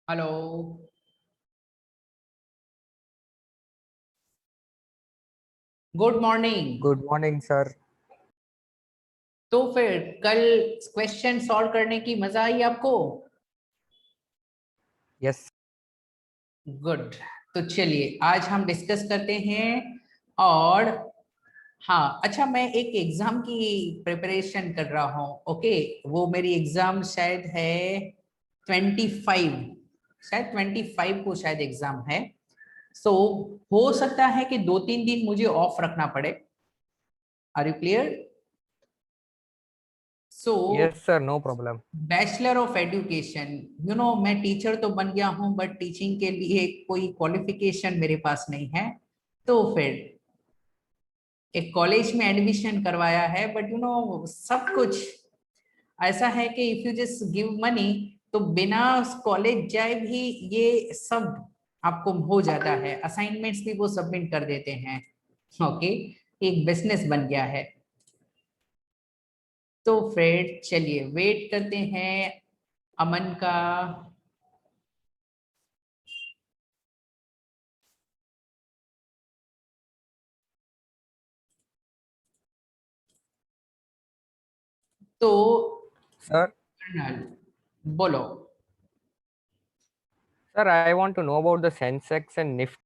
Hello. Good morning. Good morning sir. तो फिर कल क्वेश्चन सॉल्व करने की मजा आई आपको? यस। गुड। तो चलिए आज हम डिस्कस करते हैं। और हाँ, अच्छा, मैं एक एग्जाम की प्रिपरेशन कर रहा हूँ। ओके, वो मेरी एग्जाम शायद है 25, शायद 25 को शायद एग्जाम है। सो हो सकता है कि 2-3 दिन मुझे ऑफ रखना पड़े। Are you clear? So yes sir, no problem. Bachelor of education, मैं टीचर तो बन गया हूं, बट टीचिंग के लिए कोई क्वालिफिकेशन मेरे पास नहीं है। तो फिर एक कॉलेज में एडमिशन करवाया है, बट सब कुछ ऐसा है कि if you just give money तो बिना कॉलेज जाए भी ये सब आपको हो जाता है। असाइनमेंट्स भी वो सबमिट कर देते हैं। ओके, एक बिजनेस बन गया है। तो फिर चलिए वेट करते हैं अमन का। तो सर कर्नल, बोलो। Sir, I want to know about the sensex and nifty.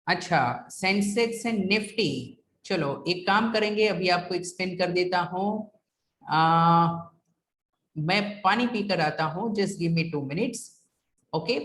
अच्छा, सेंसेक्स एंड निफ्टी। चलो एक काम करेंगे, अभी आपको एक्सप्लेन कर देता हूँ। मैं पानी पीकर आता हूँ, just give me 2 minutes. Okay.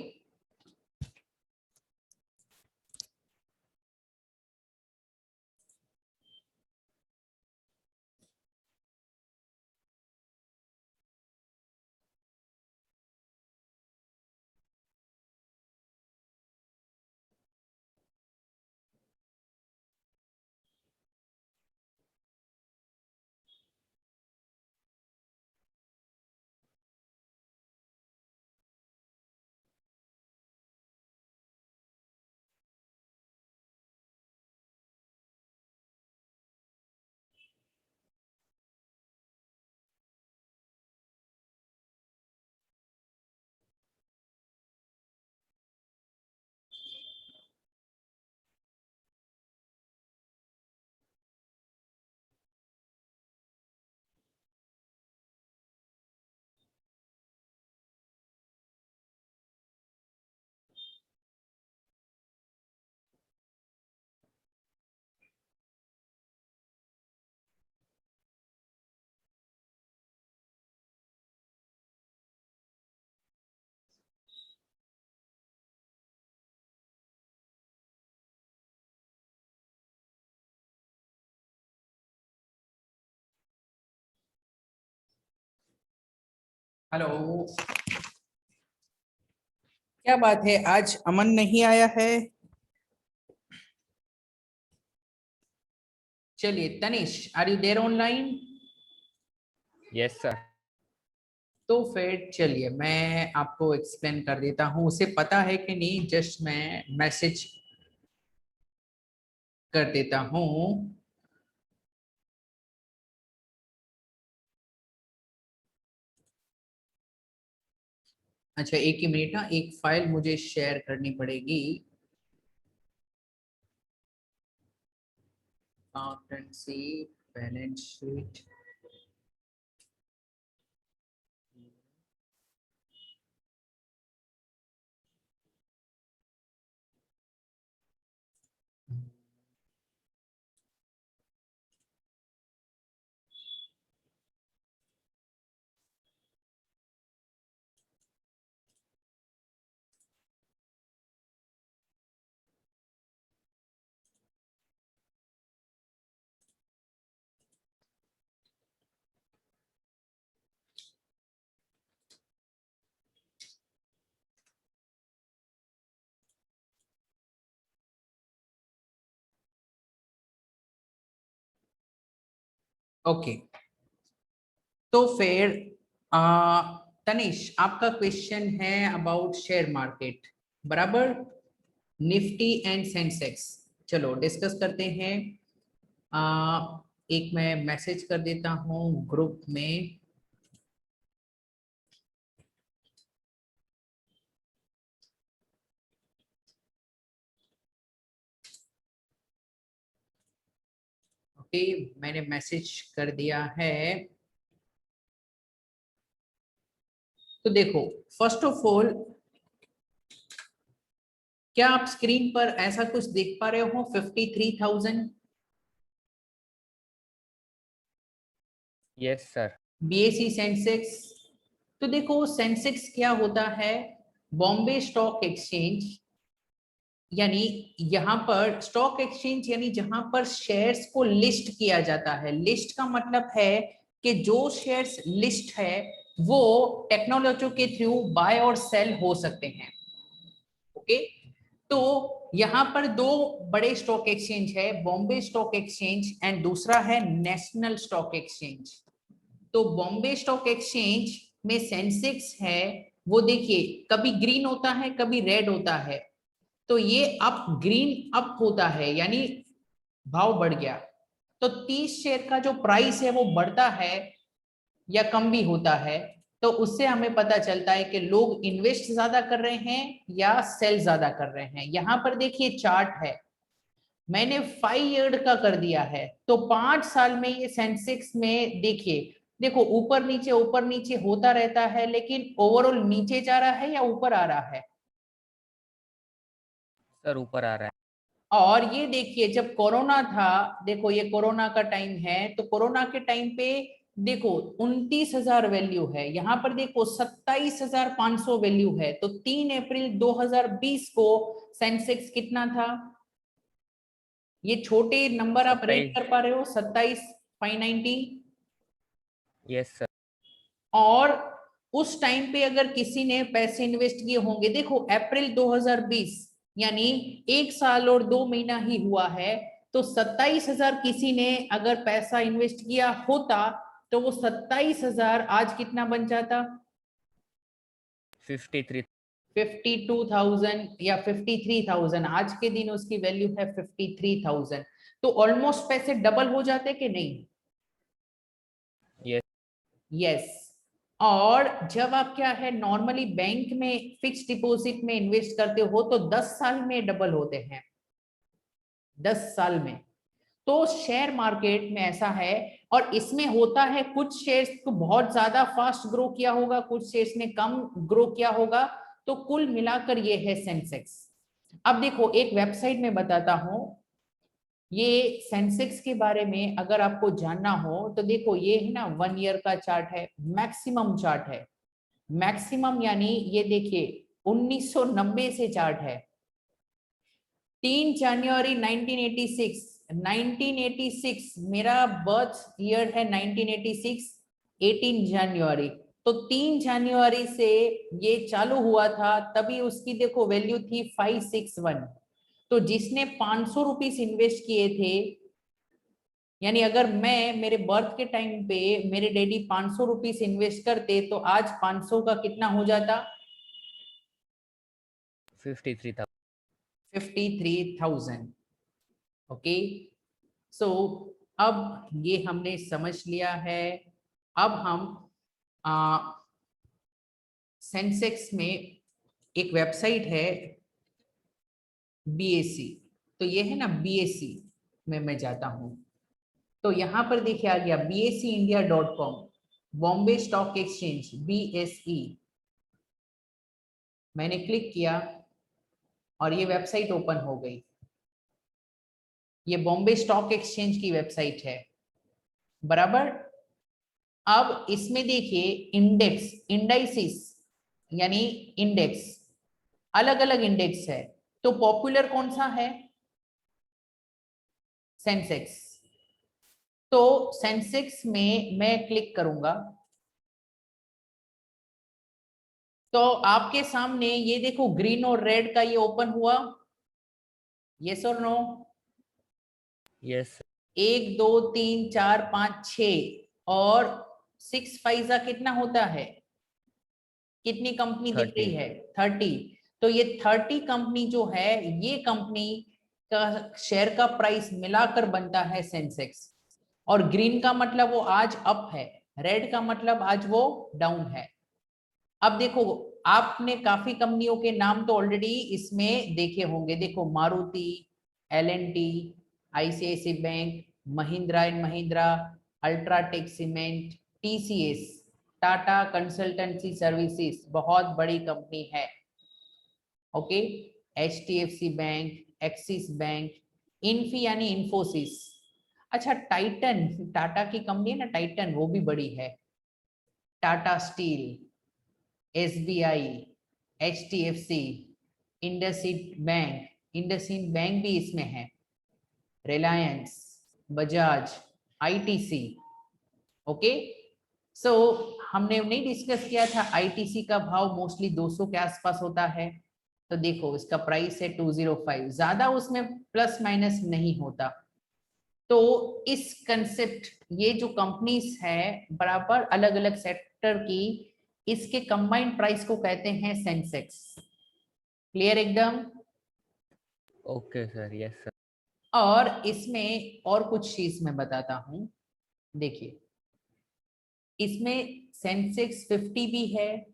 Hello. क्या बात है, आज अमन नहीं आया है? चलिए Tanish, are you there online? Yes sir. तो फिर चलिए मैं आपको एक्सप्लेन कर देता हूँ। उसे पता है कि नहीं, जस्ट मैं मैसेज कर देता हूँ। अच्छा एक ही मिनट, ना एक फाइल मुझे शेयर करनी पड़ेगी। Accountancy balance sheet. ओके। तो फिर तनिष, आपका क्वेश्चन है अबाउट शेयर मार्केट, बराबर? Nifty and Sensex. चलो डिस्कस करते हैं। एक मैं मैसेज कर देता हूँ ग्रुप में। ओके, मैंने मैसेज कर दिया है। तो देखो, फर्स्ट ऑफ ऑल, क्या आप स्क्रीन पर ऐसा कुछ देख पा रहे हो? 53,000 yes sir. BSE Sensex. तो देखो, सेंसेक्स क्या होता है? बॉम्बे स्टॉक एक्सचेंज, यानी यहाँ पर स्टॉक एक्सचेंज यानी जहां पर शेयर्स को लिस्ट किया जाता है। लिस्ट का मतलब है कि जो शेयर्स लिस्ट है वो टेक्नोलॉजी के थ्रू बाय और सेल हो सकते हैं। ओके, तो यहाँ पर दो बड़े स्टॉक एक्सचेंज है, बॉम्बे स्टॉक एक्सचेंज एंड दूसरा है नेशनल स्टॉक एक्सचेंज। तो बॉम्बे स्टॉक एक्सचेंज में सेंसेक्स है, वो देखिए कभी ग्रीन होता है कभी रेड होता है। तो ये अप, ग्रीन अप होता है यानी भाव बढ़ गया। तो 30 शेयर का जो प्राइस है वो बढ़ता है या कम भी होता है। तो उससे हमें पता चलता है कि लोग इन्वेस्ट ज्यादा कर रहे हैं या सेल ज्यादा कर रहे हैं। यहां पर देखिए चार्ट है, मैंने 5 ईयर का कर दिया है। तो 5 साल में ये सेंसेक्स में देखिए, देखो ऊपर नीचे होता रहता है, लेकिन ओवरऑल नीचे जा रहा है या ऊपर आ रहा है? सर ऊपर आ रहा है। और ये देखिए, जब कोरोना था, देखो ये कोरोना का टाइम है, तो कोरोना के टाइम पे देखो 29,000 वैल्यू है, यहाँ पर देखो 27,500 वैल्यू है। तो 3 अप्रैल 2020 को सेंसेक्स कितना था? ये छोटे नंबर आप रीड 27. कर पा रहे हो? 27,590। yes sir. और उस टाइम पे अगर किसी ने पैसे इन्वेस्ट किए होंगे, देखो अप्रैल 2020 यानी 1 साल और 2 महीना ही हुआ है। तो 27,000 किसी ने अगर पैसा इन्वेस्ट किया होता तो वो 27,000 आज कितना बन जाता? 53. 52,000 या 53,000। आज के दिन उसकी वैल्यू है 53,000। तो ऑलमोस्ट पैसे डबल हो जाते कि नहीं? yes. यस। और जब आप क्या है नॉर्मली बैंक में फिक्स डिपॉजिट में इन्वेस्ट करते हो तो 10 साल में डबल होते हैं, 10 साल में। तो शेयर मार्केट में ऐसा है। और इसमें होता है कुछ शेयर्स को बहुत ज्यादा फास्ट ग्रो किया होगा, कुछ शेयर्स ने कम ग्रो किया होगा। तो कुल मिलाकर ये है सेंसेक्स। अब देखो एक वेबसाइट में बताता हूं, ये सेंसेक्स के बारे में अगर आपको जानना हो तो देखो, ये है ना 1 ईयर का चार्ट है, मैक्सिमम चार्ट है। मैक्सिमम यानी ये देखिए 1990 से चार्ट है। 3 जनवरी 1986, 1986 मेरा बर्थ ईयर है, 1986 18 जनवरी। तो 3 जनवरी से ये चालू हुआ था, तभी उसकी देखो वैल्यू थी 561। तो जिसने 500 रुपीस इन्वेस्ट किए थे, यानी अगर मैं मेरे बर्थ के टाइम पे मेरे डैडी 500 रुपीस इन्वेस्ट करते तो आज 500 का कितना हो जाता? 53,000. 53,000। ओके, सो अब ये हमने समझ लिया है। अब हम सेंसेक्स में एक वेबसाइट है बीएसई, तो ये है ना बीएसई में मैं जाता हूं। तो यहां पर देखिए आ गया BSEindia.com, Bombay stock exchange BSE। मैंने क्लिक किया और ये वेबसाइट ओपन हो गई। ये बॉम्बे स्टॉक एक्सचेंज की वेबसाइट है, बराबर। अब इसमें देखिए इंडेक्स, इंडाइसिस यानी इंडेक्स, अलग अलग इंडेक्स है। तो पॉपुलर कौन सा है? सेंसेक्स। तो सेंसेक्स में मैं क्लिक करूंगा तो आपके सामने ये देखो ग्रीन और रेड का ये ओपन हुआ, यस और नो? yes. 1 2 3 4 5 6 और 6 फाइजा कितना होता है? कितनी कंपनी दिख 30. रही है? 30। तो ये 30 कंपनी जो है, ये कंपनी का शेयर का प्राइस मिलाकर बनता है सेंसेक्स। और ग्रीन का मतलब वो आज अप है, रेड का मतलब आज वो डाउन है। अब देखो, आपने काफी कंपनियों के नाम तो ऑलरेडी इसमें देखे होंगे। देखो Maruti, L&T, ICICI bank, Mahindra and Mahindra, UltraTech cement, TCS, Tata consultancy services, बहुत बड़ी कंपनी है। Okay, HDFC bank, axis bank, Infy यानी इन्फोसिस। अच्छा, टाइटन, टाटा की कंपनी है ना टाइटन, वो भी बड़ी है। Tata steel, SBI, HDFC, IndusInd bank, IndusInd bank भी इसमें है, रिलायंस, बजाज, आईटीसी। ओके, सो हमने नहीं डिस्कस किया था आईटीसी का भाव मोस्टली 200 के आसपास होता है। तो देखो इसका प्राइस है 205, ज्यादा उसमें प्लस माइनस नहीं होता। तो इस कंसेप्ट, ये जो कंपनीज है बराबर अलग अलग सेक्टर की, इसके कंबाइंड प्राइस को कहते हैं सेंसेक्स। क्लियर एकदम? Okay sir, yes sir. और इसमें और कुछ चीज मैं बताता हूं, देखिए इसमें सेंसेक्स 50 भी है,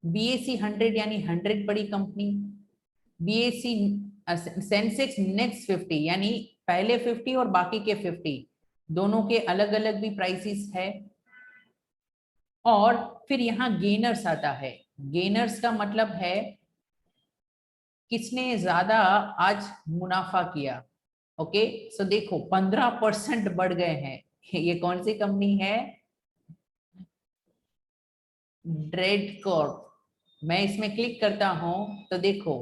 बीएसई 100 यानी 100 बड़ी कंपनी, बीएसई सेंसेक्स नेक्स्ट 50 यानी पहले 50 और बाकी के 50, दोनों के अलग अलग भी प्राइसेस है। और फिर यहाँ गेनर्स आता है, गेनर्स का मतलब है किसने ज्यादा आज मुनाफा किया। ओके, सो देखो 15% बढ़ गए हैं। ये कौन सी कंपनी है? Dread Corp. मैं इसमें क्लिक करता हूं तो देखो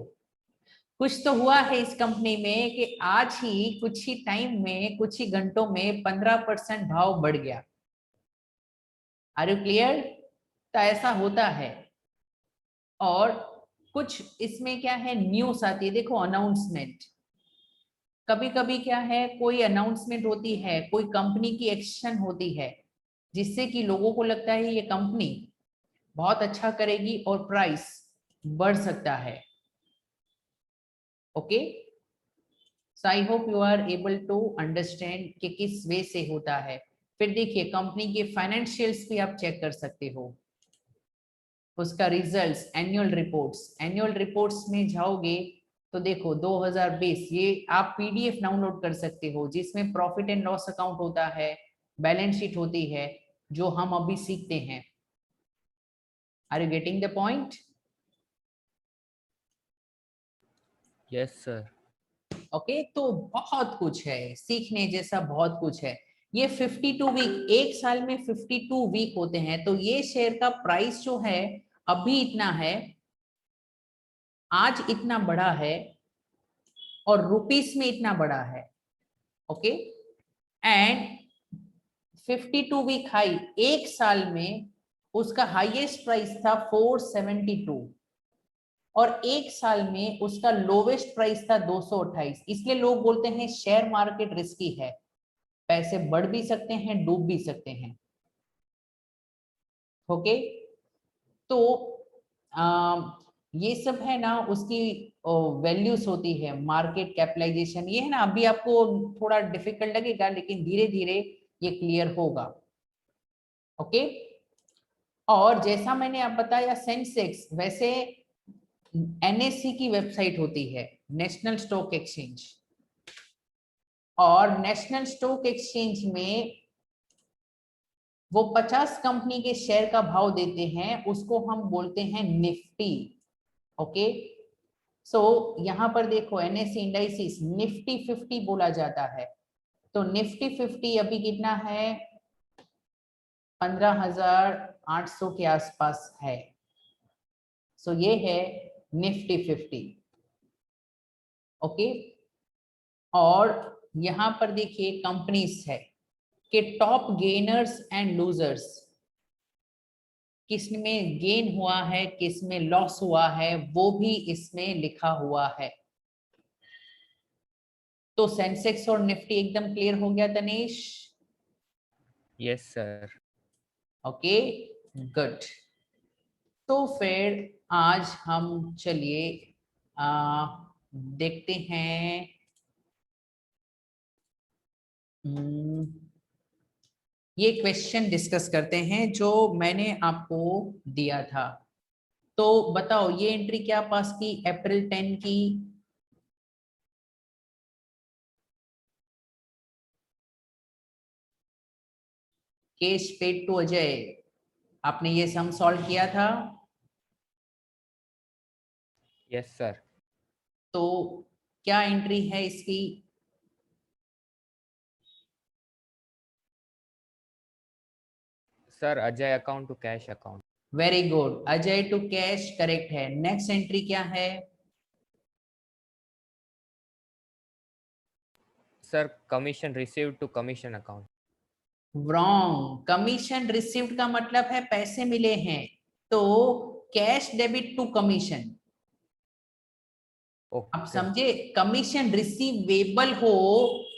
कुछ तो हुआ है इस कंपनी में कि आज ही कुछ ही टाइम में, कुछ ही घंटों में 15% भाव बढ़ गया। Are you clear? तो ऐसा होता है। और कुछ इसमें क्या है, न्यूज आती है, देखो अनाउंसमेंट। कभी कभी क्या है, कोई अनाउंसमेंट होती है, कोई कंपनी की एक्शन होती है, जिससे कि लोगों को लगता है ये कंपनी बहुत अच्छा करेगी और प्राइस बढ़ सकता है। Okay, so I hope you are able to understand कि किस वे से होता है। फिर देखिए कंपनी के फाइनेंशियल्स भी आप चेक कर सकते हो, उसका results, annual reports, annual reports में जाओगे तो देखो 2020, ये आप पीडीएफ डाउनलोड कर सकते हो जिसमें प्रॉफिट एंड लॉस अकाउंट होता है, बैलेंस शीट होती है, जो हम अभी सीखते हैं। Are you getting the point? Yes sir. Okay, तो बहुत कुछ है सीखने जैसा, बहुत कुछ है। ये 52 वीक, एक साल में 52 वीक होते हैं, तो ये शेयर का प्राइस जो है अभी इतना है, आज इतना बड़ा है और रुपीस में इतना बड़ा है। ओके, एंड 52 वीक हाई, एक साल में उसका हाईएस्ट प्राइस था 472 और एक साल में उसका लोवेस्ट प्राइस था 228। इसलिए लोग बोलते हैं शेयर मार्केट रिस्की है, पैसे बढ़ भी सकते हैं, डूब भी सकते हैं। ओके, तो ये सब है ना, उसकी वैल्यूज होती है, मार्केट कैपिटलाइजेशन, ये है ना। अभी आपको थोड़ा डिफिकल्ट लगेगा लेकिन धीरे धीरे ये क्लियर होगा। ओके, और जैसा मैंने आप बताया सेंसेक्स, वैसे एनएससी की वेबसाइट होती है, नेशनल स्टॉक एक्सचेंज, और नेशनल स्टॉक एक्सचेंज में वो 50 कंपनी के शेयर का भाव देते हैं, उसको हम बोलते हैं निफ्टी। ओके, सो यहाँ पर देखो एनएससी इंडाइसिस निफ्टी 50 बोला जाता है, तो निफ्टी 50 अभी कितना है, 15,800 के आसपास है। सो ये है निफ्टी 50। ओके, और यहाँ पर देखिए कंपनीज है कि टॉप गेनर्स एंड लूजर्स, किसमें गेन हुआ है, किसमें लॉस हुआ है, वो भी इसमें लिखा हुआ है। तो सेंसेक्स और निफ्टी एकदम क्लियर हो गया Tanish? Yes sir. Okay, good. तो फिर आज हम चलिए देखते हैं, हम्म, ये क्वेश्चन डिस्कस करते हैं जो मैंने आपको दिया था। तो बताओ ये एंट्री क्या पास की, अप्रैल 10 की, कैश पेड टू अजय, आपने ये सम सॉल्व किया था? Yes sir. तो क्या एंट्री है इसकी? Sir Ajay account to cash account. Very good, Ajay to cash correct है। नेक्स्ट एंट्री क्या है? Sir commission received to commission account. Wrong, commission received का मतलब है पैसे मिले हैं, तो कैश डेबिट टू कमीशन। आप ओके। समझे, कमीशन रिसीवेबल हो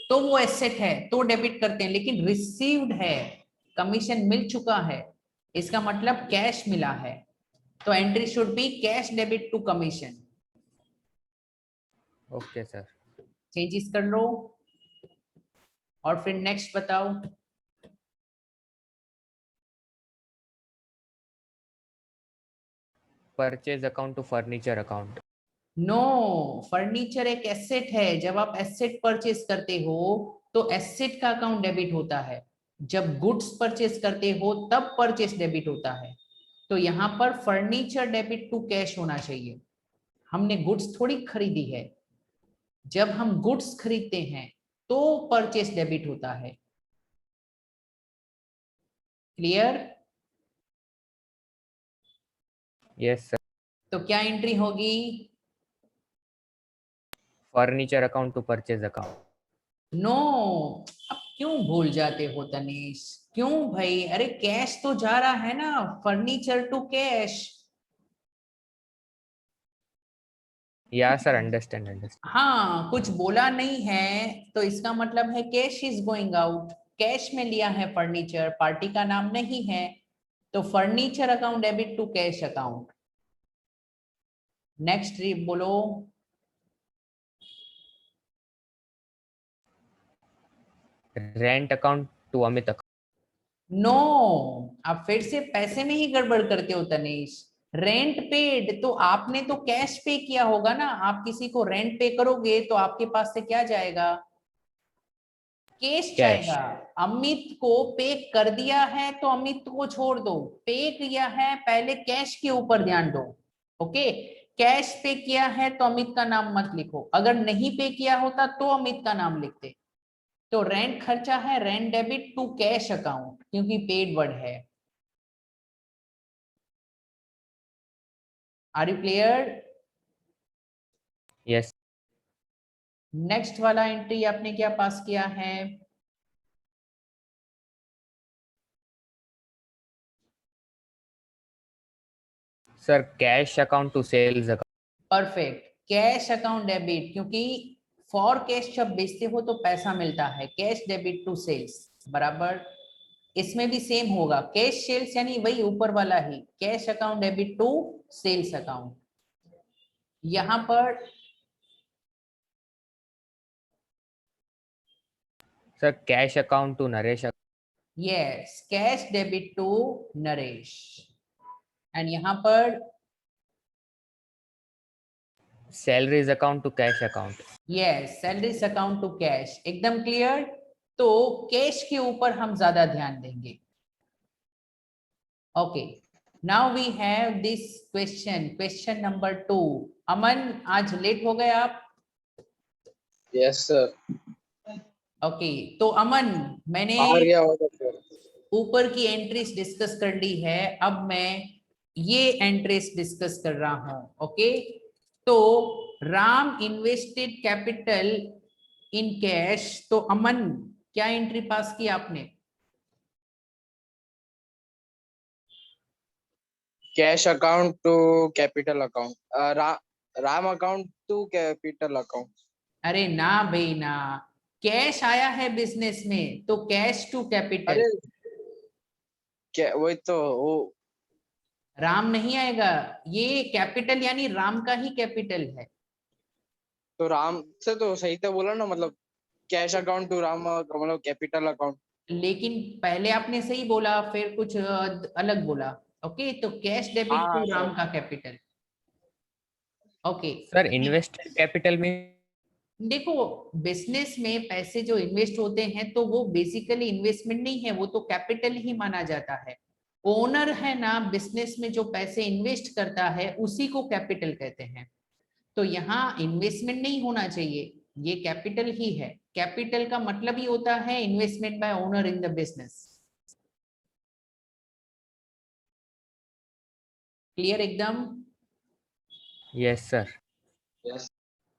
तो वो एसेट है तो डेबिट करते हैं, लेकिन रिसीव्ड है, कमीशन मिल चुका है, इसका मतलब कैश मिला है, तो entry should be cash debit to commission. Okay sir. Changes कर लो और फिर नेक्स्ट बताओ। Purchase account to furniture account. No, furniture एक एसेट है, जब आप एसेट परचेस करते हो तो एसेट का अकाउंट डेबिट होता है, जब गुड्स परचेस करते हो तब परचेस डेबिट होता है। तो यहाँ पर फर्नीचर डेबिट टू कैश होना चाहिए, हमने गुड्स थोड़ी खरीदी है, जब हम गुड्स खरीदते हैं तो परचेस डेबिट होता है। क्लियर? Yes sir. तो क्या एंट्री होगी? Furniture account to purchase account. No, अब क्यों भूल जाते हो तनीश, क्यों भाई? अरे कैश तो जा रहा है ना, फर्नीचर टू कैश। या सर, अंडरस्टैंड अंडरस्टैंड। हाँ, कुछ बोला नहीं है तो इसका मतलब है cash is going out, cash में लिया है फर्नीचर, पार्टी का नाम नहीं है, तो furniture account debit to cash account. Next बोलो। Rent account to Amit account. No, आप फिर से पैसे में ही गड़बड़ करते हो तनीश। रेंट पेड तो आपने तो कैश पे किया होगा ना, आप किसी को रेंट पे करोगे तो आपके पास से क्या जाएगा? Cash cash. जाएगा। अमित को पे कर दिया है तो अमित को छोड़ दो, पे किया है पहले कैश के ऊपर ध्यान दो। ओके, कैश पे किया है तो अमित का नाम मत लिखो, अगर नहीं पे किया होता तो अमित का नाम लिखते। तो रेंट खर्चा है, rent debit to cash account, क्योंकि पेड वर्ड है। Are you clear? Yes. Next वाला एंट्री आपने क्या पास किया है? Sir cash account to sales account. Perfect, cash account debit, क्योंकि फॉर कैश जब बेचते हो तो पैसा मिलता है, कैश डेबिट टू सेल्स बराबर। इसमें भी सेम होगा, कैश सेल्स यानी वही ऊपर वाला ही, cash account debit to sales account. यहां पर sir cash account to Naresh. Yes, cash debit to Naresh. And यहां पर salaries account to cash account. Yes, salaries account to cash. एकदम क्लियर? तो कैश के ऊपर हम ज्यादा ध्यान देंगे। Okay, now we have this question, question number 2। Aman, आज लेट हो गए आप? Yes sir. ओके, तो अमन, मैंने बाहर गया होगा सर। ऊपर की एंट्रीज डिस्कस कर ली है, अब मैं ये एंट्रीज डिस्कस कर रहा हूं। ओके, तो Ram invested capital in cash, तो अमन क्या एंट्री पास की आपने? Cash account to capital account, Ram account to capital account. अरे ना भाई ना, कैश आया है बिजनेस में तो कैश टू कैपिटल। अरे क्या, वही तो वो। राम नहीं आएगा, ये कैपिटल यानी राम का ही कैपिटल है। तो राम से तो सही तो बोला ना, मतलब कैश अकाउंट टू राम, मतलब कैपिटल अकाउंट। लेकिन पहले आपने सही बोला, फिर कुछ अलग बोला। ओके, तो कैश डेबिट हाँ टू सर। राम का capital. Okay, sir invested capital में देखो, बिजनेस में पैसे जो इन्वेस्ट होते हैं तो वो बेसिकली इन्वेस्टमेंट नहीं है, वो तो कैपिटल ही माना जाता है। ओनर है ना बिजनेस में जो पैसे इन्वेस्ट करता है उसी को कैपिटल कहते हैं। तो यहाँ इन्वेस्टमेंट नहीं होना चाहिए, ये कैपिटल ही है। कैपिटल का मतलब ही होता है investment by owner in the business. Clear एकदम? Yes, sir. Yes.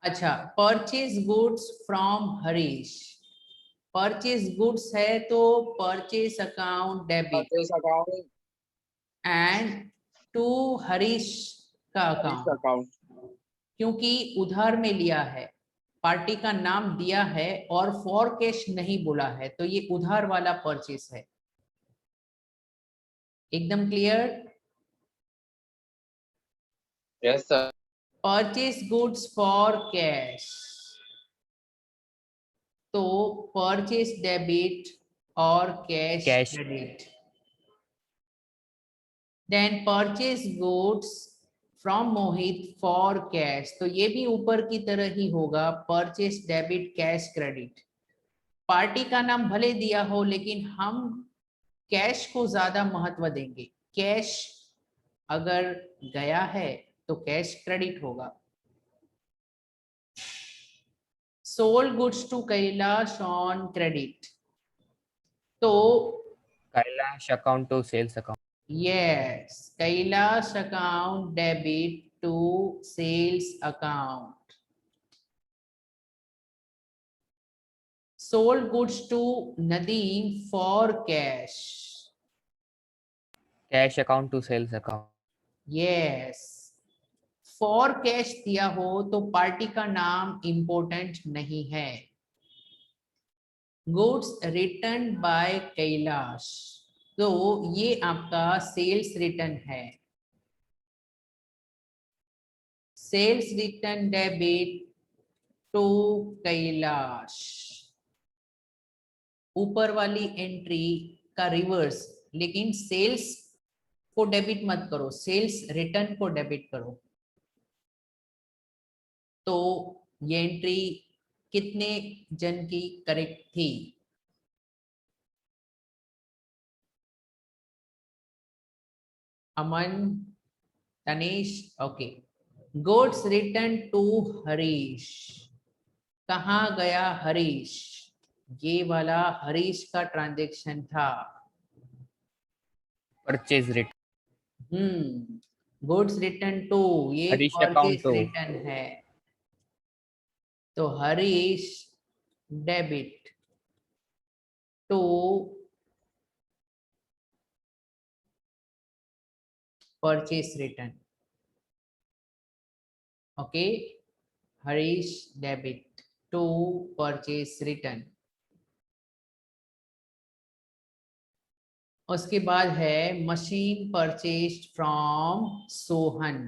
अच्छा, purchase goods from Harish. Purchase goods है तो purchase account debit Purchase account, and to Harish का risk अकाउंट, account. क्योंकि उधार में लिया है, पार्टी का नाम दिया है और फॉर कैश नहीं बोला है, तो ये उधार वाला परचेस है। एकदम clear? Yes, sir. Purchase goods for cash, तो परचेस डेबिट और cash Cash. Credit. Then purchase goods from Mohit for cash, तो ये भी ऊपर की तरह ही होगा, purchase debit cash credit. Party का नाम भले दिया हो लेकिन हम कैश को ज्यादा महत्व देंगे। कैश अगर गया है तो कैश क्रेडिट होगा। Sold goods to Kailash on credit, तो Kailash account to sales account. Yes, Kailash account debit to sales account. Sold goods to Nadeem for cash, Cash account to sales account. Yes. For cash दिया हो तो party का नाम important नहीं है। Goods return bye Kailash, तो ये आपका सेल्स रिटर्न है। Sales return debit to Kailash, ऊपर वाली एंट्री का रिवर्स, लेकिन सेल्स को डेबिट मत करो, सेल्स रिटर्न को डेबिट करो। तो ये एंट्री कितने जन की करेक्ट थी? Aman, Tanish, okay. Goods return to Harish, कहाँ गया हरीश? ये वाला हरीश का ट्रांजैक्शन था। Purchase return. Goods return to, ये Harish account purchase to. Return है, तो Harish debit to purchase return. Okay, Harish debit to purchase return. उसके बाद है मशीन परचेस्ड फ्रॉम सोहन,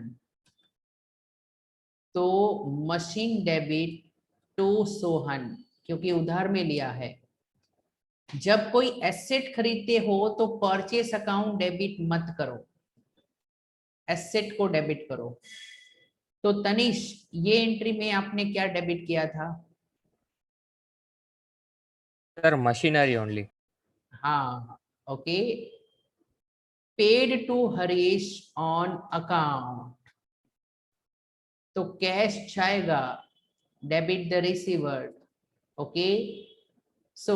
तो मशीन डेबिट टू सोहन, क्योंकि उधार में लिया है। जब कोई एसेट खरीदते हो तो परचेस अकाउंट डेबिट मत करो, एसेट को डेबिट करो। तो तनिष, ये एंट्री में आपने क्या डेबिट किया था? Sir, machinery only. हाँ, okay. Paid to Harish on account, तो कैश जाएगा, debit the receiver. Okay, so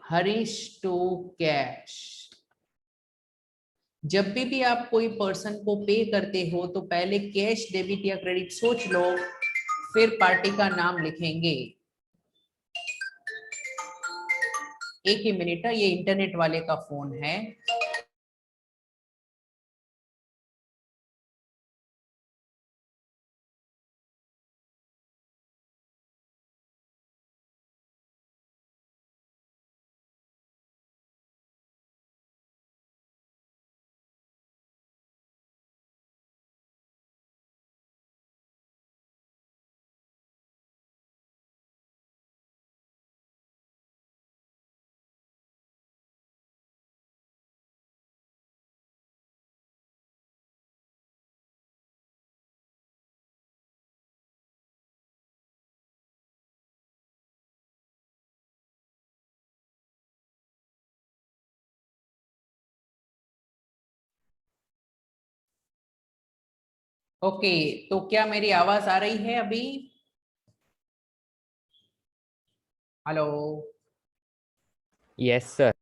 Harish to cash. जब भी आप कोई पर्सन को पे करते हो तो पहले कैश डेबिट या क्रेडिट सोच लो, फिर पार्टी का नाम लिखेंगे। एक ही मिनट, ये इंटरनेट वाले का फोन है। ओके, तो क्या मेरी आवाज आ रही है अभी? हेलो। Yes, sir.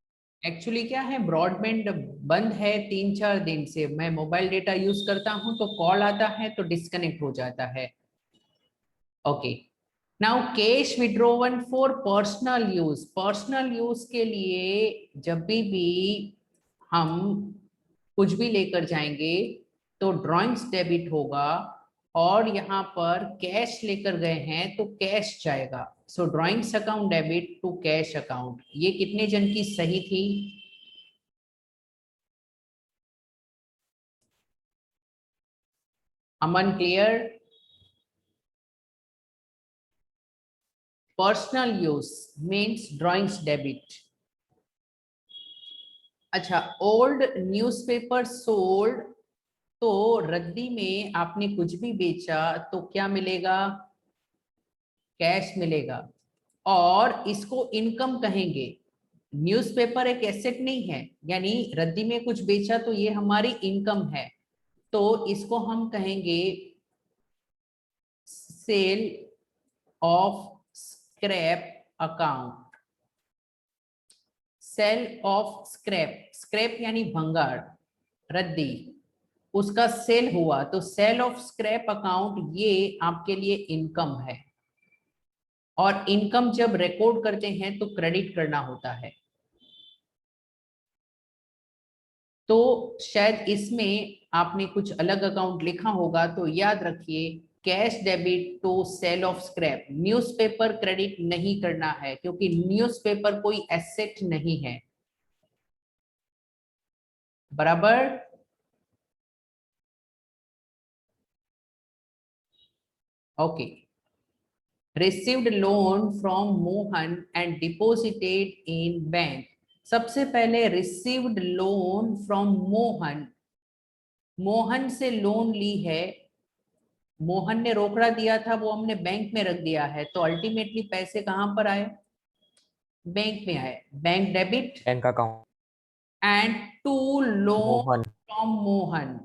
एक्चुअली क्या है, ब्रॉडबैंड बंद है 3-4 दिन से। मैं मोबाइल डेटा यूज करता हूं तो कॉल आता है तो डिस्कनेक्ट हो जाता है। Okay, now cash withdrawal for personal use. Personal use के लिए जब भी हम कुछ भी लेकर जाएंगे तो ड्राइंग्स डेबिट होगा, और यहाँ पर कैश लेकर गए हैं तो कैश जाएगा। So drawings account debit to cash account. ये कितने जन की सही थी? Aman clear? Personal use means drawings debit. अच्छा, ओल्ड न्यूज़पेपर सोल्ड, तो रद्दी में आपने कुछ भी बेचा तो क्या मिलेगा? कैश मिलेगा, और इसको इनकम कहेंगे। न्यूज़पेपर एक एसेट नहीं है, यानी रद्दी में कुछ बेचा तो ये हमारी इनकम है, तो इसको हम कहेंगे sale of scrap account. Sale of scrap, scrap यानी भंगार, रद्दी, उसका सेल हुआ तो सेल ऑफ स्क्रैप अकाउंट, ये आपके लिए इनकम है। और इनकम जब रिकॉर्ड करते हैं तो क्रेडिट करना होता है। तो शायद इसमें आपने कुछ अलग अकाउंट लिखा होगा, तो याद रखिए cash debit to sale of scrap. Newspaper credit नहीं करना है क्योंकि न्यूज़पेपर कोई एसेट नहीं है। बराबर? Okay. Received loan from Mohan and deposited in bank. सबसे पहले received loan from Mohan, Mohan से लोन ली है, मोहन ने रोकड़ा दिया था वो हमने बैंक में रख दिया है, तो अल्टीमेटली पैसे कहां पर आए? बैंक में आए। Bank debit Bank account. And to loan Mohan. From Mohan.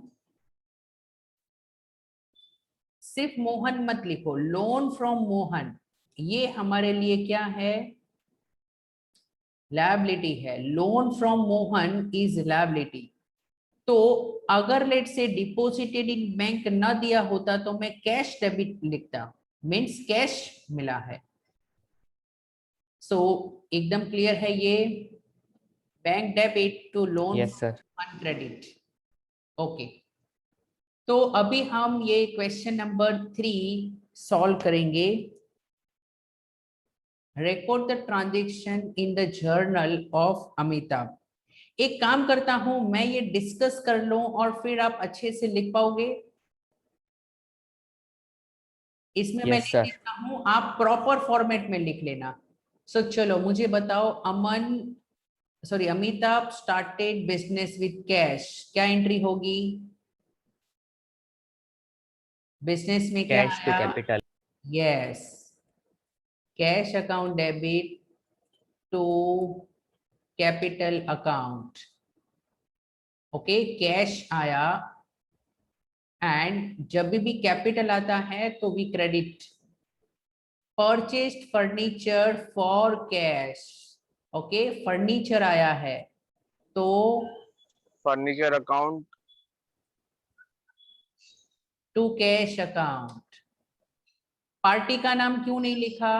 सिर्फ मोहन मत लिखो, लोन फ्रॉम मोहन, ये हमारे लिए क्या है? लायबिलिटी है। Loan from Mohan is liability. तो अगर लेट से डिपॉजिटेड इन बैंक ना दिया होता तो मैं कैश डेबिट लिखता, मीन्स कैश मिला है। सो एकदम क्लियर है ये? Bank debit to loan Yes, sir. Credit. Okay, तो अभी हम ये क्वेश्चन नंबर 3 सॉल्व करेंगे। Record the transaction in the journal of Amitabh. एक काम करता हूं, मैं ये डिस्कस कर लूं और फिर आप अच्छे से लिख पाओगे। इसमें मैं Yes, लिख sir. देता हूं, आप प्रॉपर फॉर्मेट में लिख लेना। सो चलो मुझे बताओ, Amitabh started business with cash, क्या एंट्री होगी? बिजनेस में क्या Cash to आया? capital. Yes, cash account debit to capital account. Okay, cash आया, एंड जब भी कैपिटल आता है तो we credit. Purchased furniture for cash. Okay, furniture आया है तो furniture account to cash account. Party का नाम क्यों नहीं लिखा?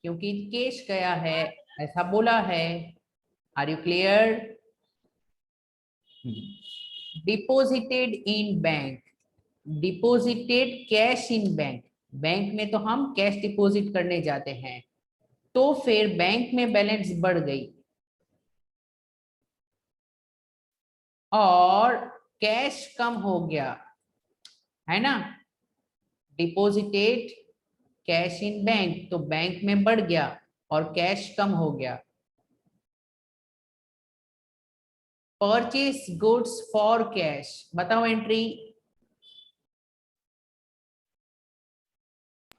क्योंकि कैश गया है, ऐसा बोला है। Are you clear? Deposited in bank, deposited cash in bank, bank में तो हम कैश डिपॉजिट करने जाते हैं, तो फिर बैंक में बैलेंस बढ़ गई और कैश कम हो गया, है ना? डिपॉजिटेड कैश इन बैंक, तो बैंक में बढ़ गया और कैश कम हो गया। परचेज गुड्स फॉर कैश, बताओ entry.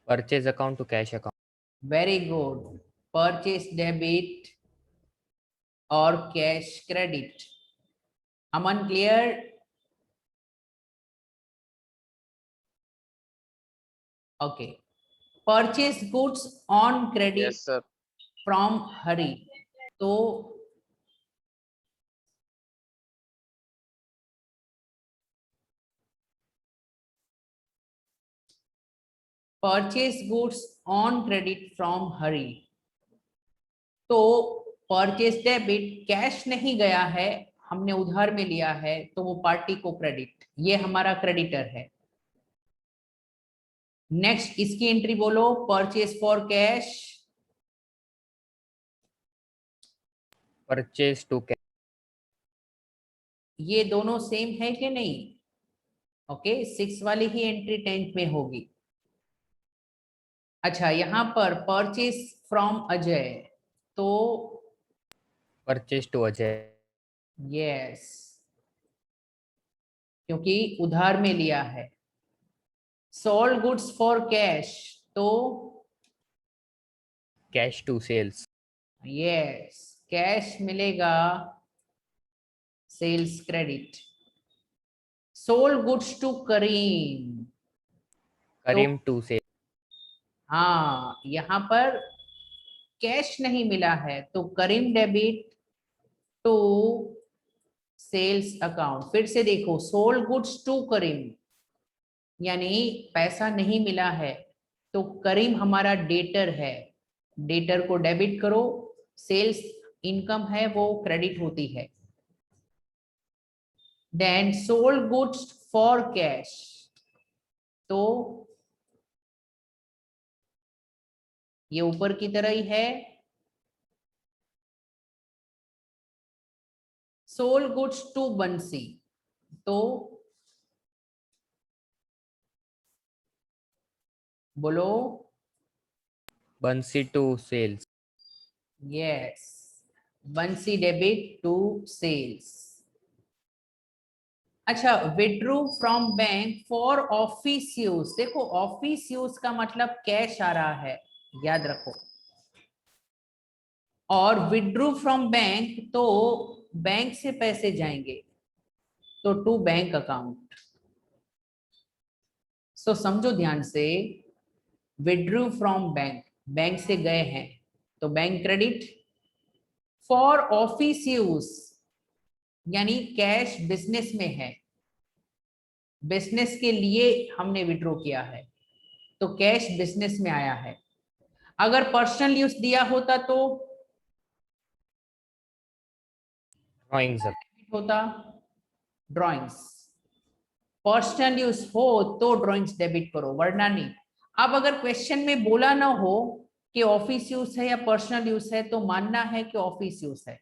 Purchase account to cash account. Very good, purchase debit और cash credit. Aman clear? Okay, purchase goods on credit yes sir. From Hari, तो purchase goods on credit from Hari, तो purchase debit, cash नहीं गया है, हमने उधार में लिया है, तो वो पार्टी को क्रेडिट, ये हमारा क्रेडिटर है। नेक्स्ट इसकी एंट्री बोलो, purchase for cash, purchase to cash. ये दोनों सेम है कि नहीं? ओके, 6 वाली ही एंट्री 10th में होगी। अच्छा, यहां पर परचेज फ्रॉम अजय, तो परचेज टू अजय। यस, क्योंकि उधार में लिया है। सोल्ड गुड्स फॉर कैश, तो cash to sales. Yes, cash मिलेगा, sales credit. Sold goods to Karim, Karim to sales. हाँ यहाँ पर कैश नहीं मिला है, तो Karim debit to sales account. फिर से देखो, सोल्ड गुड्स टू करीम, यानी पैसा नहीं मिला है, तो करीम हमारा डेटर है, डेटर को डेबिट करो, सेल्स इनकम है वो क्रेडिट होती है। Then sold goods for cash, तो ये ऊपर की तरह ही है, सोल्ड गुड्स टू बंसी, तो बोलो, बंसी टू सेल्स। यस, बंसी डेबिट टू सेल्स। अच्छा, withdrew from bank for office use, देखो ऑफिस यूज का मतलब कैश आ रहा है, याद रखो, और विड्रू फ्रॉम बैंक तो बैंक से पैसे जाएंगे, तो टू बैंक अकाउंट। सो समझो ध्यान से, विड्रू फ्रॉम बैंक, बैंक से गए हैं तो bank credit, for office use यानी कैश बिजनेस में है, बिजनेस के लिए हमने विड्रॉ किया है, तो कैश बिजनेस में आया है। अगर पर्सनल यूज दिया होता तो ड्राइंग्स। होता ड्राइंग्स, पर्सनल यूज हो तो ड्राइंग्स डेबिट करो, वरना नहीं। अब अगर क्वेश्चन में बोला ना हो कि ऑफिस यूज है या पर्सनल यूज है, तो मानना है कि ऑफिस यूज है।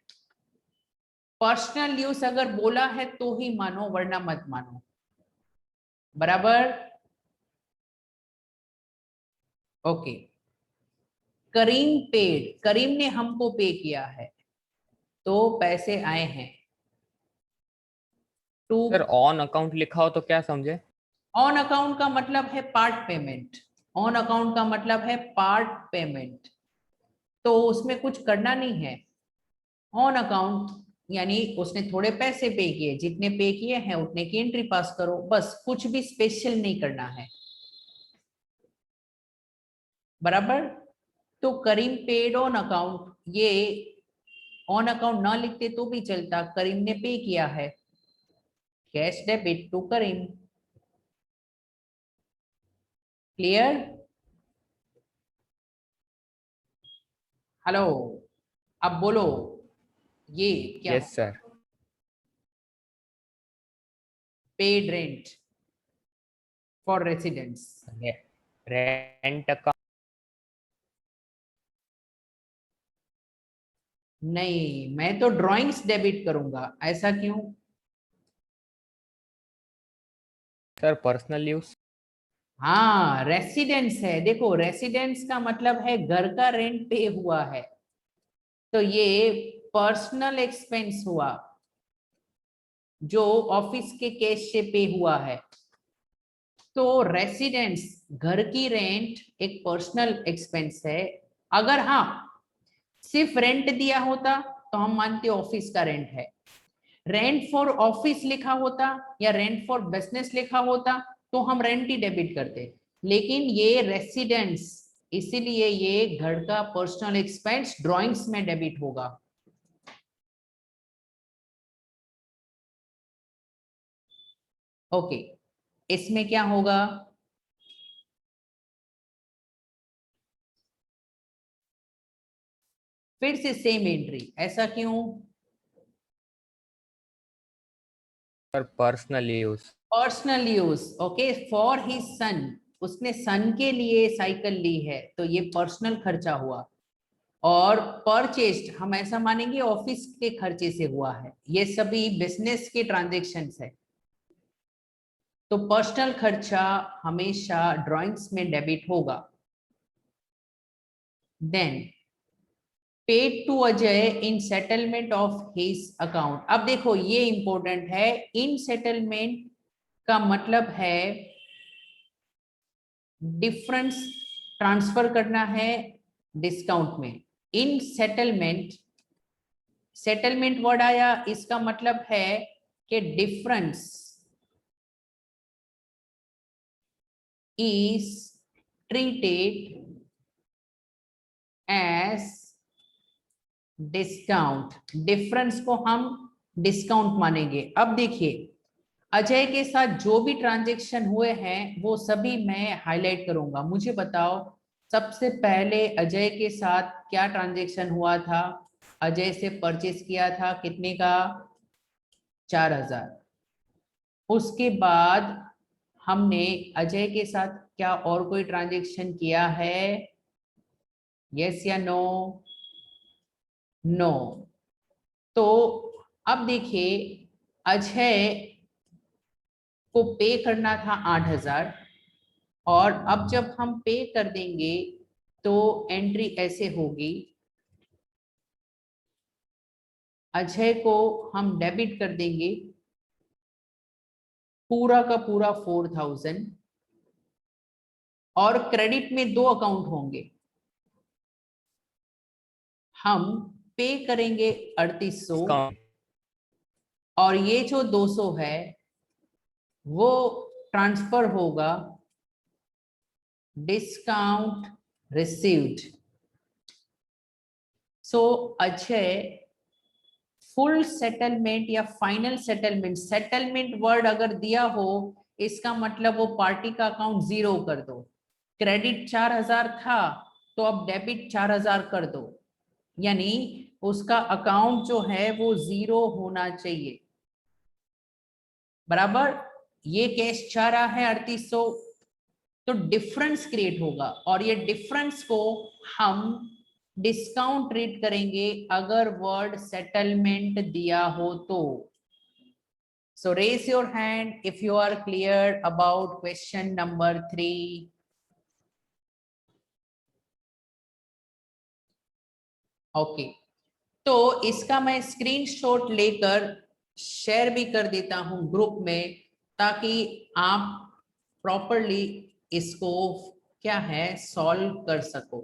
पर्सनल यूज अगर बोला है तो ही मानो, वरना मत मानो, बराबर? ओके, करीम पेड, करीम ने हमको पे किया है, तो पैसे आए हैं टू। सर ऑन अकाउंट लिखा हो तो क्या समझे? ऑन अकाउंट का मतलब है पार्ट पेमेंट, ऑन अकाउंट का मतलब है पार्ट पेमेंट, तो उसमें कुछ करना नहीं है। ऑन अकाउंट यानी उसने थोड़े पैसे पे किए, जितने पे किए हैं उतने की एंट्री पास करो, बस, कुछ भी स्पेशल नहीं करना है, बराबर? तो करीम पेड ऑन अकाउंट, ये ऑन अकाउंट ना लिखते तो भी चलता, करीम ने पे किया है, cash debit to Karim. Clear? Hello, अब बोलो, ये क्या? Yes sir. Paid rent for residents, rent account. नहीं, मैं तो ड्राइंग्स डेबिट करूंगा, ऐसा क्यों? Sir personal use. हाँ, रेसिडेंस है, देखो रेसिडेंस का मतलब है घर का रेंट पे हुआ है, तो ये पर्सनल एक्सपेंस हुआ जो ऑफिस के कैश से पे हुआ है। तो रेसिडेंस, घर की रेंट एक पर्सनल एक्सपेंस है। अगर हाँ सिर्फ रेंट दिया होता तो हम मानते ऑफिस का रेंट है, रेंट फॉर ऑफिस लिखा होता या रेंट फॉर बिजनेस लिखा होता तो हम रेंट ही डेबिट करते, लेकिन ये रेसिडेंस, इसीलिए ये घर का पर्सनल एक्सपेंस ड्राइंग्स में डेबिट होगा। ओके, इसमें क्या होगा? फिर से सेम एंट्री, ऐसा क्यों? Sir personal use. Personal use, okay, for his son, उसने सन के लिए साइकिल ली है, तो ये पर्सनल खर्चा हुआ। और परचेस्ड हम ऐसा मानेंगे ऑफिस के खर्चे से हुआ है, ये सभी बिजनेस के ट्रांजेक्शन्स है। तो पर्सनल खर्चा हमेशा ड्राइंग्स में डेबिट होगा। Then paid to Ajay in settlement of his account. अब देखो ये इंपॉर्टेंट है, इन सेटलमेंट का मतलब है डिफरेंस ट्रांसफर करना है डिस्काउंट में। इन सेटलमेंट, सेटलमेंट वर्ड आया, इसका मतलब है कि difference is treated as discount. Difference को हम डिस्काउंट मानेंगे। अब देखिए अजय के साथ जो भी ट्रांजैक्शन हुए हैं वो सभी मैं हाईलाइट करूंगा। मुझे बताओ सबसे पहले अजय के साथ क्या ट्रांजैक्शन हुआ था? अजय से परचेस किया था कितने का? 4000। उसके बाद हमने अजय के साथ क्या और कोई ट्रांजैक्शन किया है? यस या नो? नो। तो अब देखिए अजय को पे करना था 8000, और अब जब हम पे कर देंगे तो एंट्री ऐसे होगी, अजय को हम डेबिट कर देंगे पूरा का पूरा 4000, और क्रेडिट में 2 अकाउंट होंगे। हम पे करेंगे 3800, और ये जो 200 है वो ट्रांसफर होगा डिस्काउंट रिसीव्ड। सो अजय फुल सेटलमेंट या फाइनल सेटलमेंट, सेटलमेंट वर्ड अगर दिया हो इसका मतलब वो पार्टी का अकाउंट 0 कर दो। क्रेडिट 4000 था तो अब डेबिट 4000 कर दो, यानी उसका अकाउंट जो है वो 0 होना चाहिए। बराबर, ये कैश चाह रहा है 3800, तो डिफरेंस क्रिएट होगा, और ये डिफरेंस को हम डिस्काउंट रेट करेंगे अगर वर्ड सेटलमेंट दिया हो तो। So raise your hand if you are clear about question number 3। Okay, तो इसका मैं स्क्रीनशॉट लेकर शेयर भी कर देता हूं ग्रुप में, ताकि आप प्रॉपरली इसको क्या है सॉल्व कर सको।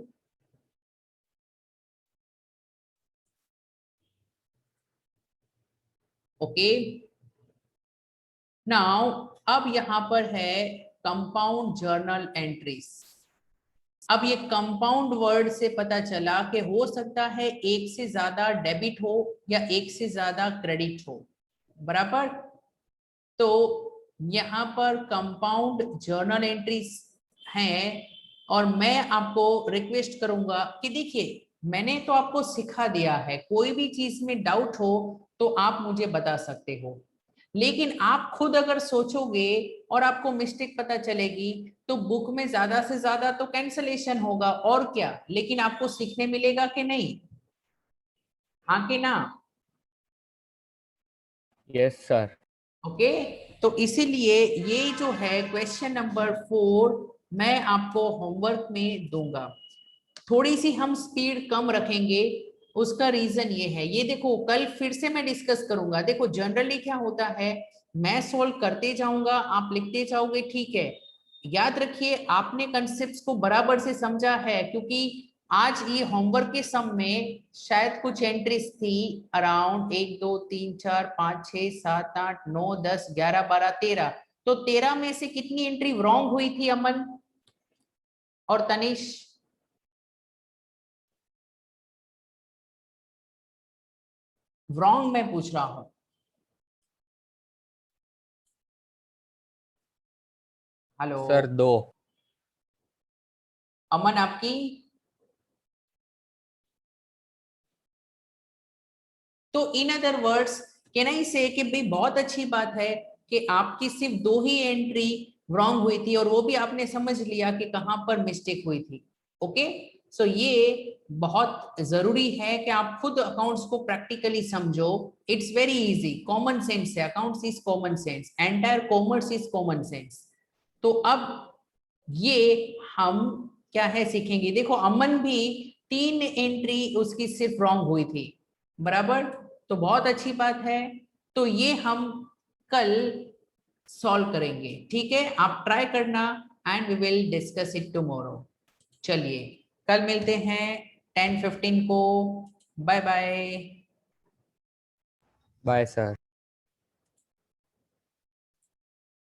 ओके, नाउ अब यहां पर है कंपाउंड जर्नल एंट्रीज। अब ये कंपाउंड वर्ड से पता चला कि हो सकता है एक से ज्यादा डेबिट हो या एक से ज्यादा क्रेडिट हो। बराबर, तो यहाँ पर कंपाउंड जर्नल एंट्रीज हैं, और मैं आपको रिक्वेस्ट करूंगा कि देखिए मैंने तो आपको सिखा दिया है, कोई भी चीज में डाउट हो तो आप मुझे बता सकते हो, लेकिन आप खुद अगर सोचोगे और आपको मिस्टेक पता चलेगी तो बुक में ज्यादा से ज्यादा तो कैंसलेशन होगा और क्या, लेकिन आपको सीखने मिलेगा कि नहीं? हाँ कि ना? Yes sir. ओके, तो इसीलिए ये जो है क्वेश्चन नंबर 4 मैं आपको होमवर्क में दूंगा। थोड़ी सी हम स्पीड कम रखेंगे, उसका रीजन ये है, ये देखो कल फिर से मैं डिस्कस करूंगा। देखो जनरली क्या होता है, मैं सॉल्व करते जाऊंगा आप लिखते जाओगे, ठीक है। याद रखिए आपने कंसेप्ट्स को बराबर से समझा है, क्योंकि आज ये होमवर्क के सम में शायद कुछ एंट्रीज थी अराउंड 1 2 3 4 5 6 7 8 9 10 11 12 13। तो 13 में से कितनी एंट्री रॉन्ग हुई थी अमन? और तनिष? रॉन्ग मैं पूछ रहा हूं। Hello sir 2। अमन आपकी? तो in other words can I से कि भाई बहुत अच्छी बात है कि आपकी सिर्फ 2 ही एंट्री रॉन्ग हुई थी और वो भी आपने समझ लिया कि कहां पर मिस्टेक हुई थी। ओके, सो ये बहुत जरूरी है कि आप खुद अकाउंट्स को प्रैक्टिकली समझो। It's very easy, common sense है, accounts is common sense, entire commerce is common sense. तो अब ये हम क्या है सीखेंगे। देखो अमन भी 3 एंट्री उसकी सिर्फ रॉन्ग हुई थी, बराबर, तो बहुत अच्छी बात है। तो ये हम कल सॉल्व करेंगे, ठीक है? आप ट्राई करना and we will discuss it tomorrow. चलिए कल मिलते हैं 10:15 को। Bye bye. Bye sir.